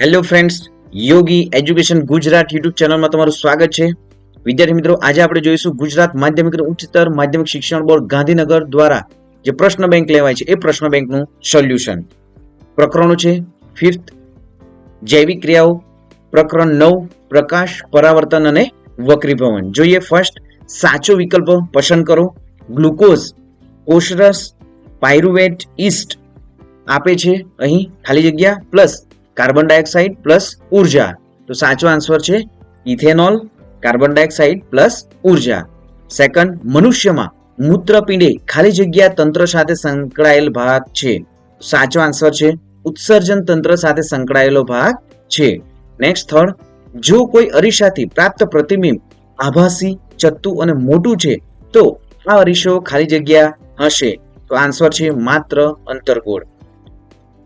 Hello friends, યોગી education Gujarat YouTube ચેનલમાં તમારું સ્વાગત છે. વિદ્યાર્થી મિત્રો, આજે આપણે જોઈશું ગુજરાત માધ્યમિક અને ઉચ્ચતર માધ્યમિક શિક્ષણ બોર્ડ ગાંધીનગર દ્વારા જે પ્રશ્ન બેંક લેવાય છે એ પ્રશ્ન બેંકનું સોલ્યુશન. પ્રકરણો છે ફિફ્થ જૈવિક ક્રિયાઓ, પ્રકરણ 9 પ્રકાશ, પરાવર્તન અને વક્રીભવન. જોઈએ ફર્સ્ટ, સાચો વિકલ્પ પસંદ કરો. ગ્લુકોઝ, કોષરસ, પાયરુવેટ, ઈસ્ટ આપે છે અહીં ખાલી જગ્યા પ્લસ કાર્બન ડાયોક્સાઇડ પ્લસ ઉર્જા. તો સાચો આન્સર છે ઇથેનોલ, કાર્બન ડાયોક્સાઇડ પ્લસ ઉર્જા. સેકન્ડ, મનુષ્યમાં મૂત્રપિંડે ખાલી જગ્યા તંત્ર સાથે સંકળાયેલ ભાગ છે. સાચો આન્સર છે ઉત્સર્જન તંત્ર સાથે સંકળાયેલો ભાગ છે. નેક્સ્ટ થર્ડ, જો કોઈ અરીસાથી પ્રાપ્ત પ્રતિબિંબ આભાસી, ચત્તુ અને મોટું છે તો આ અરીસો ખાલી જગ્યા હશે. તો આન્સર છે માત્ર અંતર્ગોળ.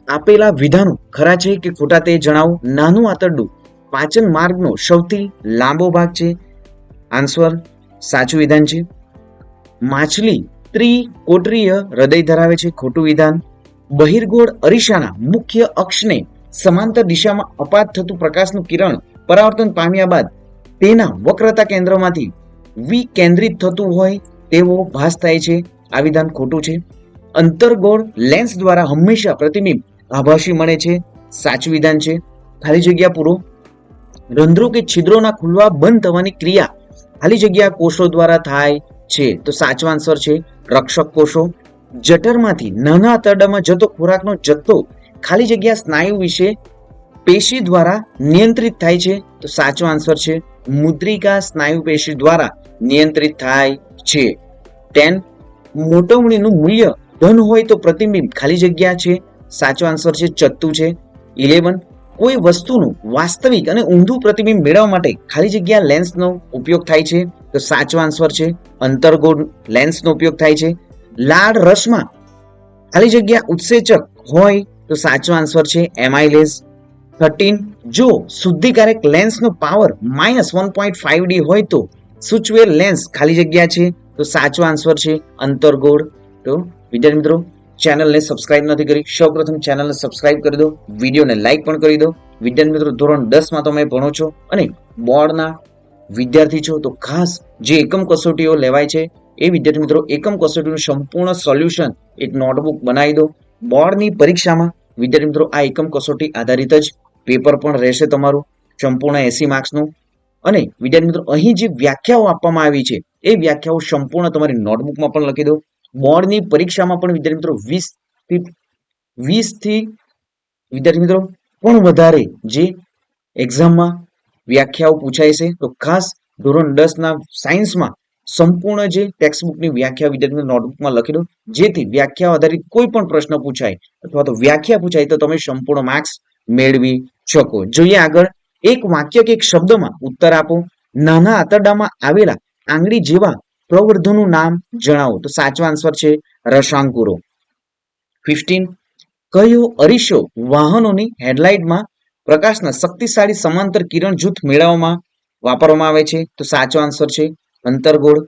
આપેલા વિધાનો ખરા છે કે ખોટા તે જણાવો. નાનું આંતરડું પાચન માર્ગનો સૌથી લાંબો ભાગ છે. આન્સર સાચું વિધાન છે. માછલી ત્રિકોટરીય હૃદય ધરાવે છે. ખોટું વિધાન. બહિર્ગોળ અરીસાના મુખ્ય અક્ષને સમાંતર દિશામાં અપાત થતું પ્રકાશનું કિરણ પરાવર્તન પામ્યા બાદ તેના વક્રતા કેન્દ્રમાંથી વિકેન્દ્રિત થતું હોય તેવો ભાસ થાય છે. આ વિધાન ખોટું છે. અંતર્ગોળ લેન્સ દ્વારા હંમેશા પ્રતિબિંબ આભાસી મળે છે. સાચું વિધાન છે. ખાલી જગ્યા પૂરો. રંધ્રો કે છિદ્રોના ખુલવા બંધ થવાની ક્રિયા ખાલી જગ્યા કોષો દ્વારા થાય છે. તો સાચો આન્સર છે રક્ષક કોષો. જઠરમાંથી નાના આંતરડામાં જતો ખોરાકનો જથ્થો ખાલી જગ્યા સ્નાયુ વિશે પેશી દ્વારા નિયંત્રિત થાય છે. તો સાચો આન્સર છે મુદ્રિકા સ્નાયુ પેશી દ્વારા નિયંત્રિત થાય છે. 10, મોટવણીનું મૂલ્ય ધન હોય તો પ્રતિબિંબ ખાલી જગ્યા છે. સાચો આન્સર છે ચત્તુ છે. 11, કોઈ વસ્તુનું વાસ્તવિક અને ઊંધું પ્રતિબિંબ મેળવવા માટે ખાલી જગ્યા લેન્સનો ઉપયોગ થાય છે. તો સાચો આન્સર છે અંતર્ગોળ લેન્સનો ઉપયોગ થાય છે. લાળ રસમાં ખાલી જગ્યા ઉત્સેચક હોય તો સાચો આન્સર છે એમાઇલેઝ. 13, જો શુદ્ધિકારક લેન્સનો પાવર -1.5D હોય તો સૂચવેલ લેન્સ ખાલી જગ્યા છે. તો સાચો આન્સર છે અંતર્ગોળ. તો વિદ્યાર્થી મિત્રો, ચેનલને સબસ્ક્રાઇબ નથી કરી, સૌપ્રથમ ચેનલને સબસ્ક્રાઇબ કરી દો, વિડીયોને લાઇક પણ કરી દો. વિદ્યાર્થી મિત્રો, ધોરણ 10 માં તમે ભણો છો અને બોર્ડના વિદ્યાર્થી છો તો ખાસ જે એકમ કસોટીઓ લેવાય છે એ વિદ્યાર્થી મિત્રો એકમ કસોટીનું સંપૂર્ણ સોલ્યુશન એક નોટબુક બનાવી દો. બોર્ડની પરીક્ષામાં વિદ્યાર્થી મિત્રો આ એકમ કસોટી આધારિત જ પેપર પણ રહેશે તમારું સંપૂર્ણ 80 માર્ક્સનું. અને વિદ્યાર્થી મિત્રો, અહીં જે વ્યાખ્યાઓ આપવામાં આવી છે એ વ્યાખ્યાઓ સંપૂર્ણ તમારી નોટબુકમાં પણ લખી દો. બોર્ડની પરીક્ષામાં પણ વિદ્યાર્થી મિત્રો 20 થી વિદ્યાર્થી મિત્રો પણ વધારે જે એક્ઝામમાં વ્યાખ્યાઓ પૂછાય છે. તો ખાસ ધોરણ 10 ના સાયન્સમાં સંપૂર્ણ જે ટેક્સ્ટબુકની વ્યાખ્યા વિદ્યાર્થી નોટબુકમાં લખી દો, જેથી વ્યાખ્યા આધારિત કોઈ પણ પ્રશ્ન પૂછાય અથવા તો વ્યાખ્યા પૂછાય તો તમે સંપૂર્ણ માર્ક્સ મેળવી શકો. જોઈએ આગળ, એક વાક્ય કે એક શબ્દમાં ઉત્તર આપો. નાના આંતરડામાં આવેલા આંગળી જેવા પ્રવર્ધોનું નામ જણાવો. તો સાચો આન્સર છે રસાંકુરો. 15, કયો અરીસો વાહનોની હેડલાઇટમાં પ્રકાશના શક્તિશાળી સમાંતર કિરણ જૂથ મેળવવામાં વાપરવામાં આવે છે. તો સાચો આન્સર છે અંતર્ગોળ.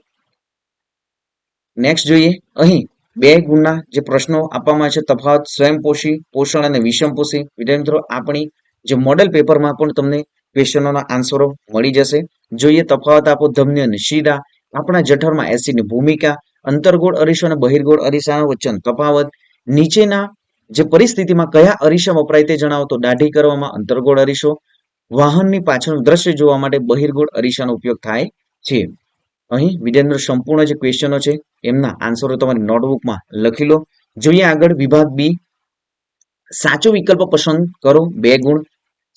નેક્સ્ટ જોઈએ, અહીં 2 ગુણના જે પ્રશ્નો આપવામાં છે તફાવત સ્વયંપોષી પોષણ અને વિષમપોષી. વિદ્યાર્થી મિત્રો, આપણી જે મોડેલ પેપરમાં પણ તમને ક્વેશ્ચનોના આન્સરો મળી જશે. જોઈએ, તફાવત આપો. ધમની અને શીરા, આપણા જઠરમાં એસિડની ભૂમિકા, અંતર્ગોળ અરીસો અને બહિર્ગોળ અરીસા વચ્ચેનો તફાવત, નીચેના જે પરિસ્થિતિમાં કયા અરીસા વપરાય તે જણાવો. તો દાઢી કરવામાં અંતર્ગોળ અરીસો, વાહનની પાછળનું દ્રશ્ય જોવા માટે બહિર્ગોળ અરીસાનો ઉપયોગ થાય છે. અહીં વિદ્યાર્થીઓ સંપૂર્ણ જે ક્વેશ્ચનો છે એમના આન્સરો તમારી નોટબુકમાં લખી લો. જોઈએ આગળ, વિભાગ બી, સાચો વિકલ્પ પસંદ કરો. 2 ગુણ.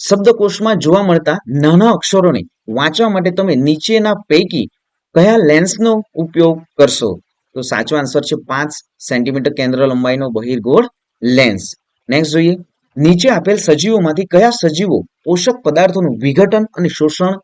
શબ્દકોશમાં જોવા મળતા નાના અક્ષરોને વાંચવા માટે તમે નીચેના પૈકી કયા લેન્સનો ઉપયોગ કરશો. તો સાચો આન્સર છે 5 સેન્ટીમીટર કેન્દ્ર લંબાઈનો બહિર્ગોળ લેન્સ. નેક્સ્ટ જોઈએ, નીચે આપેલ સજીવોમાંથી કયા સજીવો પોષક પદાર્થોનું વિઘટન અને શોષણ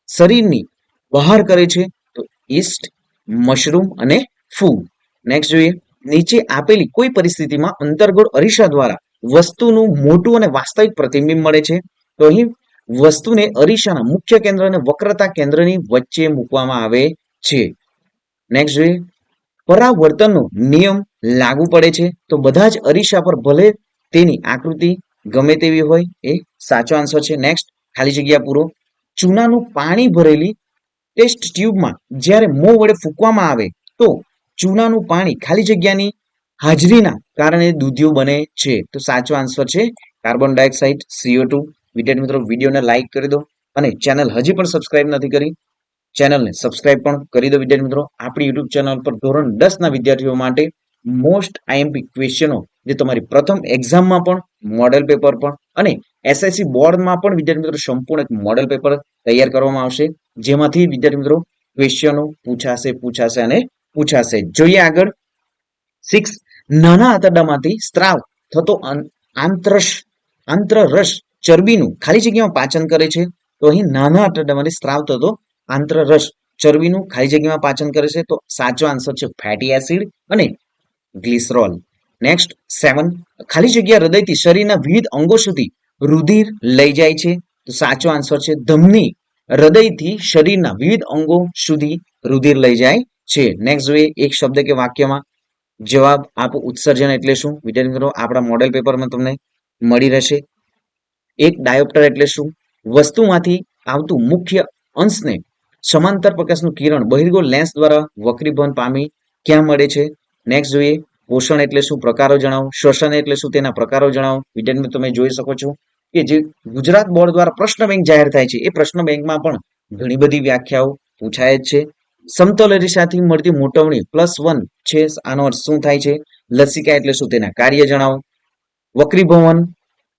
શરીરની બહાર કરે છે. તો ઈસ્ટ, મશરૂમ અને ફૂગ. નેક્સ્ટ જોઈએ, નીચે આપેલી કોઈ પરિસ્થિતિમાં અંતર્ગોળ અરીસા દ્વારા વસ્તુનું મોટું અને વાસ્તવિક પ્રતિબિંબ મળે છે. તો અહીં વસ્તુને અરીસાના મુખ્ય કેન્દ્ર અને વક્રતા કેન્દ્રની વચ્ચે મૂકવામાં આવે છે. નેક્સ્ટ જોઈએ, પરાવર્તનનો નિયમ લાગુ પડે છે. તો બધા જ અરીસા પર ભલે તેની આકૃતિ ગમે તેવી હોય એ સાચો આન્સર છે. નેક્સ્ટ, ખાલી જગ્યા પૂરો. ચૂનાનું પાણી ભરેલી ટેસ્ટ ટ્યુબમાં જ્યારે મોં વડે ફૂંકવામાં આવે તો ચૂનાનું પાણી ખાલી જગ્યાની હાજરીના કારણે દૂધિયું બને છે. તો સાચો આન્સર છે કાર્બન ડાયોક્સાઇડ, CO2. વિદ્યાર્થી મિત્રો, વિડીયોને લાઈક કરી દો અને ચેનલ હજી પણ સબસ્ક્રાઇબ નથી કરી, ચેનલને સબસ્ક્રાઇબ પણ કરી દો. વિદ્યાર્થી મિત્રો, આપણી યુટ્યુબ ચેનલ પર ધોરણ 10 ના વિદ્યાર્થીઓ માટે મોસ્ટ આઈએમપી ક્વેશ્ચનો, જે તમારી પ્રથમ એક્ઝામમાં પણ, મોડેલ પેપર પણ અને SSC બોર્ડમાં પણ વિદ્યાર્થી મિત્રો સંપૂર્ણ એક મોડેલ પેપર તૈયાર કરવામાં આવશે, જેમાંથી વિદ્યાર્થી મિત્રો ક્વેશ્ચનો પૂછાશે અને પૂછાશે. જોઈએ આગળ. 6, નાના આંતરડામાંથી સ્ત્રાવ થતો આંત્રરસ ચરબીનું ખાલી જગ્યામાં પાચન કરે છે. તો અહીં નાના આંતરડામાંથી સ્ત્રાવ થતો આંત્રરસ ચરબીનું ખાલી જગ્યામાં પાચન કરે છે. તો સાચો આન્સર છે ફેટી એસિડ અને ગ્લિસરોલ. નેક્સ્ટ 7, ખાલી જગ્યા હૃદયથી શરીરના વિવિધ અંગો સુધી રુધિર લઈ જાય છે. તો સાચો આન્સર છે ધમની હૃદયથી શરીરના વિવિધ અંગો સુધી રુધિર લઈ જાય છે. નેક્સ્ટ જોઈએ, એક શબ્દ કે વાક્યમાં જવાબ આપો. ઉત્સર્જન એટલે શું? વિદ્યાર્થી મિત્રો, આપણા મોડેલ પેપરમાં તમને મળી રહેશે. એક, ડાયોપ્ટર એટલે શું? વસ્તુમાંથી આવતું મુખ્ય અંશને સમાંતર પ્રકાશનું કિરણ બહિર્ગોળ લેન્સ દ્વારા વક્રીભવન પામી ક્યાં મળે છે? નેક્સ્ટ જોઈએ, પોષણ એટલે શું? પ્રકારો જણાવો. શ્વસન એટલે શું? તેના પ્રકારો જણાવો. વિદ્યાર્થી મિત્રો, તમે જોઈ શકો છો કે જે ગુજરાત બોર્ડ દ્વારા પ્રશ્ન બેંક જાહેર થાય છે, એ પ્રશ્ન બેંકમાં પણ ઘણી બધી વ્યાખ્યાઓ પૂછાય જ છે. સમતલ અરીસાથી મળતી મોટવણી +1 છે, આનો અર્થ શું થાય છે? લસિકા એટલે શું? તેના કાર્ય જણાવો. વક્રીભવન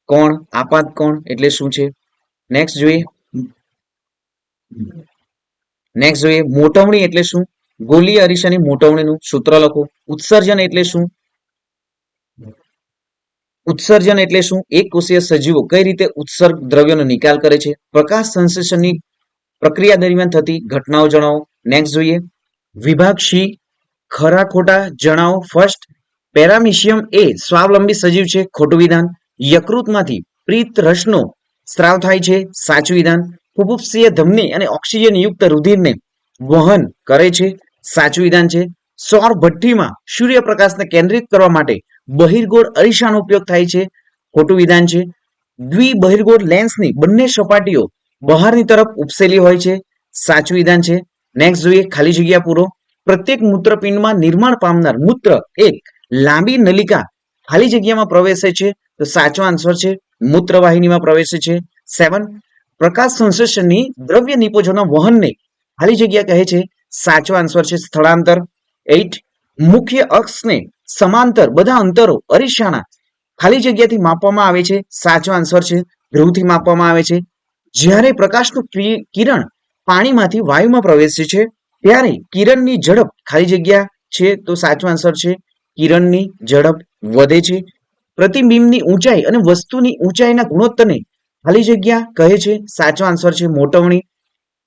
કોણ? આપાત કોણ એટલે શું છે? નેક્સ્ટ જોઈએ, મોટવણી એટલે શું? ગોલીય અરીસાની મોટવણીનું સૂત્ર લખો. ઉત્સર્જન એટલે શું? એક કોષીય સજીવો કઈ રીતે ઉત્સર્ગ દ્રવ્યનો નિકાલ કરે છે? પ્રકાશ સંશ્લેષણની પ્રક્રિયા દરમિયાન થતી ઘટનાઓ જણાવો. નેક્સ્ટ જોઈએ, વિભાગ સી, ખરા ખોટા જણાવો. ફર્સ્ટ, પેરામિશિયમ એ સ્વાવલંબી સજીવ છે. ખોટું વિધાન. યકૃતમાંથી પ્રીત રસનો સ્ત્રાવ થાય છે. સાચું વિધાન. ફુફુક્ષીય ધમની અને ઓક્સિજન યુક્ત રુધિરને વહન કરે છે. સાચું વિધાન છે. સૌર ભઠ્ઠીમાં સૂર્યપ્રકાશને કેન્દ્રિત કરવા માટે બહિર્ગોળ અરીસાનો ઉપયોગ થાય છે. ખોટું વિધાન છે. દ્વિબહિર્ગોળ લેન્સની બંને સપાટીઓ બહારની તરફ ઉપસેલી હોય છે. સાચું વિધાન છે. નેક્સ્ટ જોઈએ, ખાલી જગ્યા પૂરો. પ્રત્યેક મૂત્રપિંડમાં નિર્માણ પામનાર મૂત્ર એક લાંબી નલિકા ખાલી જગ્યામાં પ્રવેશે છે. તો સાચો આન્સર છે મૂત્રવાહિનીમાં પ્રવેશે છે. 7, પ્રકાશ સંશ્લેષણની દ્રવ્ય નિપજોના વહનને ખાલી જગ્યા કહે છે. સાચો આન્સર છે સ્થળાંતર. 8, મુખ્ય અક્ષને સમાંતર બધા અંતરો અરીસાના ખાલી જગ્યાથી માપવામાં આવે છે. સાચો આન્સર છે ધ્રુવથી માપવામાં આવે છે. જ્યારે પ્રકાશનું કિરણ પાણીમાંથી વાયુમાં પ્રવેશે છે ત્યારે કિરણની ઝડપ ખાલી જગ્યા છે. તો સાચો આન્સર છે કિરણની ઝડપ વધે છે. પ્રતિબિંબની ઊંચાઈ અને વસ્તુની ઊંચાઈના ગુણોત્તરને ખાલી જગ્યા કહે છે. સાચો આન્સર છે મોટવણી.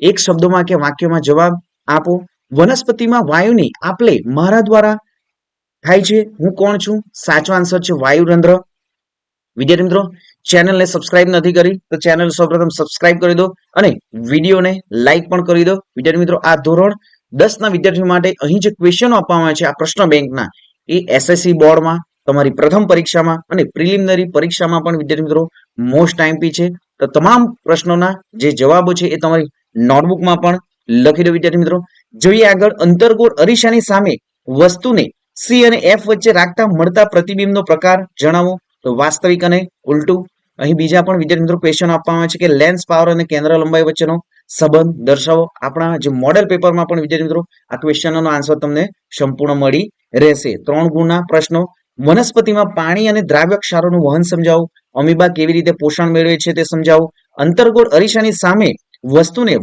એક શબ્દમાં કે વાક્યમાં જવાબ આપો. વનસ્પતિમાં વાયુની આપલે મારા દ્વારા થાય છે. હું કોણ છું? સાચો આન્સર છે વાયુરંધ્ર. વિદ્યાર્થી મિત્રો, ચેનલને સબસ્ક્રાઇબ નથી કરી તો ચેનલ સૌપ્રથમ સબસ્ક્રાઇબ કરી દો અને વિડીયોને લાઈક પણ કરી દો. વિદ્યાર્થી મિત્રો, આ ધોરણ 10 ના વિદ્યાર્થીઓ માટે અહીં જે ક્વેશ્ચનો આપવામાં આવે છે આ પ્રશ્ન બેંકના, એ SSC બોર્ડમાં તમારી પ્રથમ પરીક્ષામાં અને પ્રિલિમિનરી પરીક્ષામાં પણ વિદ્યાર્થી મિત્રો મોસ્ટ આઈએમપી છે. તો તમામ પ્રશ્નોના જે જવાબો છે એ તમારી નોટબુકમાં પણ લખી દો. વિદ્યાર્થી મિત્રો, જોઈએ આગળ. અંતર્ગોળ અરીસાની સામે વસ્તુને C અને F વચ્ચે રાખતા મળતા પ્રતિબિંબનો પ્રકાર જણાવો. તો વાસ્તવિક અને ઉલટું. અહીં બીજા પણ વિદ્યાર્થી મિત્રો ક્વેશ્ચન આપવામાં આવે છે કે લેન્સ પાવર અને કેન્દ્ર લંબાઈ વચ્ચેનો સંબંધ દર્શાવો. આપણા જે મોડેલ પેપરમાં પણ વિદ્યાર્થી મિત્રો આ ક્વેશ્ચનનો આન્સર તમને સંપૂર્ણ મળી રહેશે. 3 ગુણના પ્રશ્નો. વનસ્પતિમાં પાણી અને દ્રાવ્ય ક્ષારોનું વહન સમજાવો. અમીબા કેવી રીતે પોષણ મેળવે છે તે સમજાવો. અંતર્ગોળ અરીસાની સામે વસ્તુને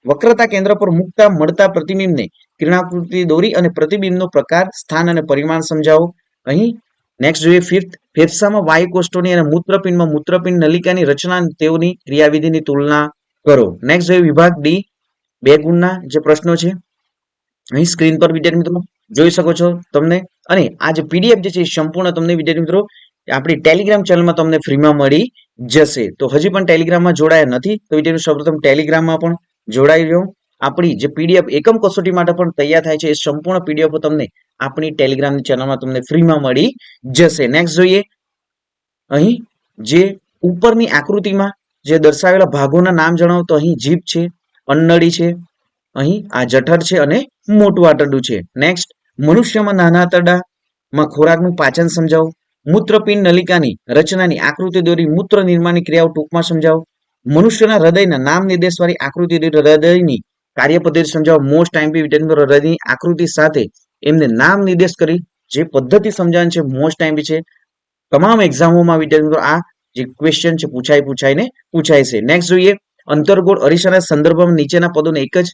વક્રતા કેન્દ્ર પર મૂકતા મળતા પ્રતિબિંબને કિરણાકૃતિ દોરી અને પ્રતિબિંબનો પ્રકાર, સ્થાન અને પરિમાણ સમજાવો. અહીં નેક્સ્ટ જોઈએ 5th, ફેફસામાં વાયુકોષ્ઠોની અને મૂત્રપિંડમાં મૂત્રપિંડ નલિકાની રચના, તેઓની ક્રિયાવિધિની તુલના કરો. નેક્સ્ટ જોઈએ વિભાગ ડી, 2 ગુણના જે પ્રશ્નો છે અહીં સ્ક્રીન પર વિદ્યાર્થી મિત્રો જોઈ શકો છો તમને. અને આ જે PDF જે છે સંપૂર્ણ તમને વિદ્યાર્થી મિત્રો આપણી ટેલિગ્રામ ચેનલમાં તમને ફ્રીમાં મળી જશે. તો હજી પણ ટેલિગ્રામમાં જોડાયા નથી તો વિદ્યાર્થી સૌપ્રથમ ટેલિગ્રામમાં પણ જોડાઈ જાઓ. આપણી જે PDF એકમ કસોટી માટે પણ તૈયાર થાય છે એ સંપૂર્ણ PDF તમને આપણી ટેલિગ્રામ ચેનલમાં તમને ફ્રીમાં મળી જશે. નેક્સ્ટ જોઈએ અહીં જે ઉપરની આકૃતિમાં જે દર્શાવેલા ભાગોના નામ જણાવો તો અહીં જીભ છે, અન્નળી છે, અહીં આ જઠર છે અને મોટું આંતરડું છે. નેક્સ્ટ, મનુષ્યમાં નાના આંતરડામાં ખોરાકનું પાચન સમજાવો. મૂત્રપિંડ નલિકાની રચનાની આકૃતિ દોરી મૂત્ર નિર્માણની ક્રિયાઓ ટૂંકમાં સમજાવો. મનુષ્યના હૃદયના નામ નિર્દેશવાળી આકૃતિ દોરી હૃદયની કાર્ય પદ્ધતિ સમજાવો. મોસ્ટ ટાઈમ વિદ્યાર્થી હૃદયની આકૃતિ સાથે એમને નામ નિર્દેશ કરી જે પદ્ધતિ સમજાવવાની છે મોસ્ટ ટાઈમ છે. તમામ એક્ઝામોમાં વિદ્યાર્થી આ જે ક્વેશ્ચન છે પૂછાય છે. નેક્સ્ટ જોઈએ, અંતર્ગોળ અરીસાના સંદર્ભમાં નીચેના પદોને એક જ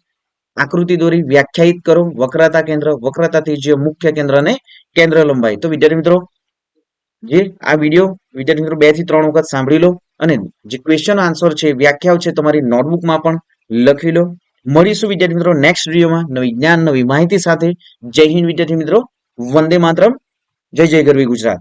આકૃતિ દોરી વ્યાખ્યાયિત કરો. વક્રતા કેન્દ્ર, વક્રતા ત્રિજ્યા, મુખ્ય કેન્દ્ર અને કેન્દ્ર લંબાઈ. તો વિદ્યાર્થી મિત્રો જે આ વિડીયો વિદ્યાર્થી મિત્રો 2 થી 3 વખત સાંભળી લો અને જે ક્વેશ્ચન આન્સર છે, વ્યાખ્યાઓ છે, તમારી નોટબુકમાં પણ લખી લો. મળીશું વિદ્યાર્થી મિત્રો નેક્સ્ટ વિડીયોમાં નવી જ્ઞાન નવી માહિતી સાથે. જય હિન્દ વિદ્યાર્થી મિત્રો, વંદે માતરમ, જય જય ગરવી ગુજરાત.